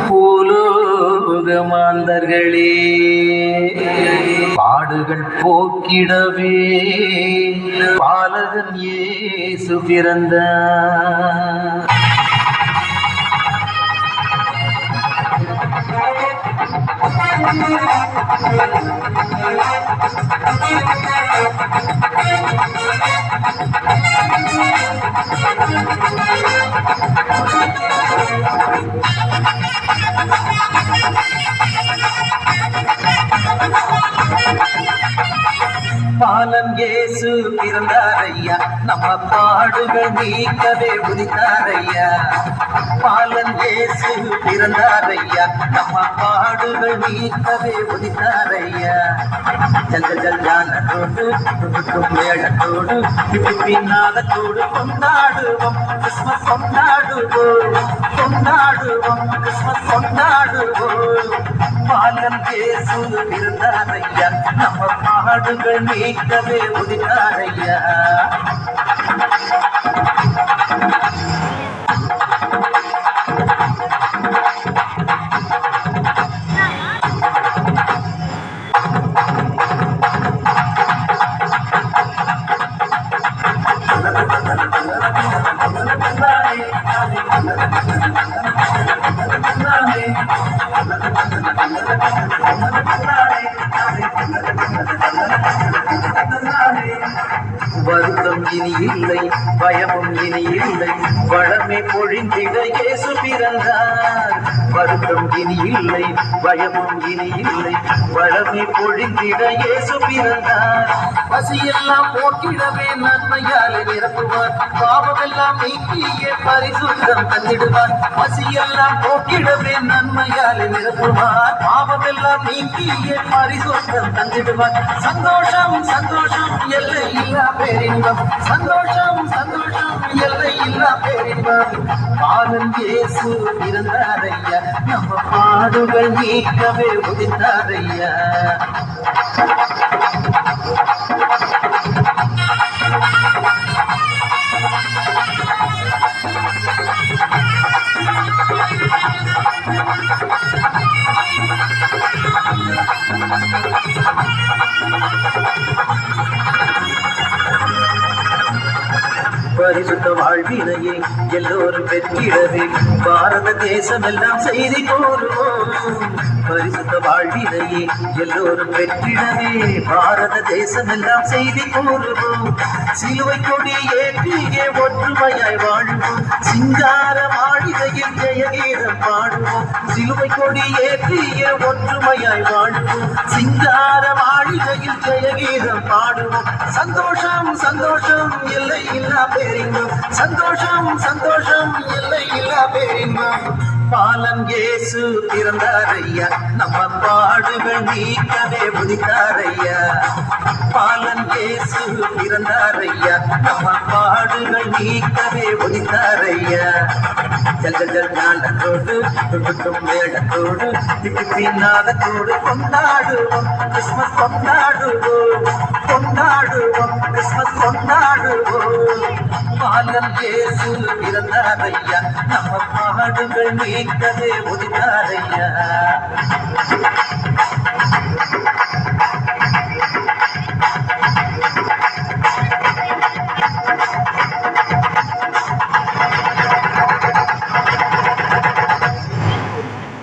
பூலோக மாந்தர்களே, பாடுகள் போக்கிடவே பாலகன் இயேசு பிறந்தார். பாலன் இயேசு பிறந்தாரையா, நம்ம பாடுகள் நீக்கவே உதித்தாரையா. பாலன் இயேசு பிறந்தாரையா, நம்ம பாடுகள் நீக்கவே உதித்தாரையா. ஜல் ஜல் ஜானத்தோடு மேளத்தோடு பின்னாதத்தோடு கொண்டாடுவோம் கிறிஸ்மஸ் கொண்டாடுவோம் கொண்டாடுவோம் கிறிஸ்மஸ் கொண்டாடுவோம். பாலன் இயேசு பிறந்தாரையா, நம்ம பாடுகள் நீக்கவே உதித்தாரையா. வருத்தம் இனி இல்லை, பயமும் இனி இல்லை, வளமே பொழிந்திட இயேசு பிறந்தார். வருத்தம் இனி இல்லை, பயமும் இனி இல்லை, வளமே பொழிந்திட இயேசு பிறந்தார். பசியெல்லாம் போக்கிடவே நன்மையாலே நிரப்புவார், பாவமெல்லாம் நீக்கியே பரிசுத்தம் தந்திடுவார். பசியெல்லாம் போக்கிடவே நன்மையாலே நிரப்புவார், பாவமெல்லாம் நீக்கியே பரிசுத்தம் தந்திடுவார். சந்தோஷம் சந்தோஷம் எல்லை இல்லா பேரின்பம், சந்தோஷம் சந்தோஷம் எல்லை இல்லா பேரின்பம். பாலன் இயேசு பிறந்தாரையா, நம்ம பாடுகள் நீக்கவே உதித்தாரையா. பரிசுத்த வாழ்வினையே எல்லோரும் பெற்றிடவே பாரத தேசம் எல்லாம் செய்தி கூறுவோம். பரிசுத்த வாழ்வினையே எல்லோரும் பெற்றிடவே பாரத தேசம் எல்லாம் செய்தி கூறுவோம். சிலுவை கொடி ஏற்றியே ஒற்றுமையாய் வாழ்வோம், சிங்கார மாளிகையில் ஜெயகீதம் பாடுவோம். சிலுவை கொடி ஏற்றியே ஒற்றுமையாய் வாழ்வோம், சிங்கார மாளிகையில் ஜெயகீதம் பாடுவோம். சந்தோஷம் சந்தோஷம் எல்லை இல்லா பேரின்பம், சந்தோஷம் சந்தோஷம் எல்லை இல்லா பேரின்பம். பாலன் இயேசு பிறந்தாரையா, நம்ம பாடுகள் நீக்கவே உதித்தாரையா. பாலன் இயேசு பிறந்தாரையா, நம்ம பாடுகள் நீக்கவே உதித்தாரையா. ஜல் ஜல் ஜல் ஞானத்தோடு மேளத்தோடு பின்னாதத்தோடு கொண்டாடுவோம் கிறிஸ்மஸ் கொண்டாடுவோம் கொண்டாடுவோம் கிறிஸ்மஸ் கொண்டாடுவோம். பாலன் இயேசு பிறந்தாரையா, நம்ம பாடுகள் நீக்கவே உதித்தாரையா.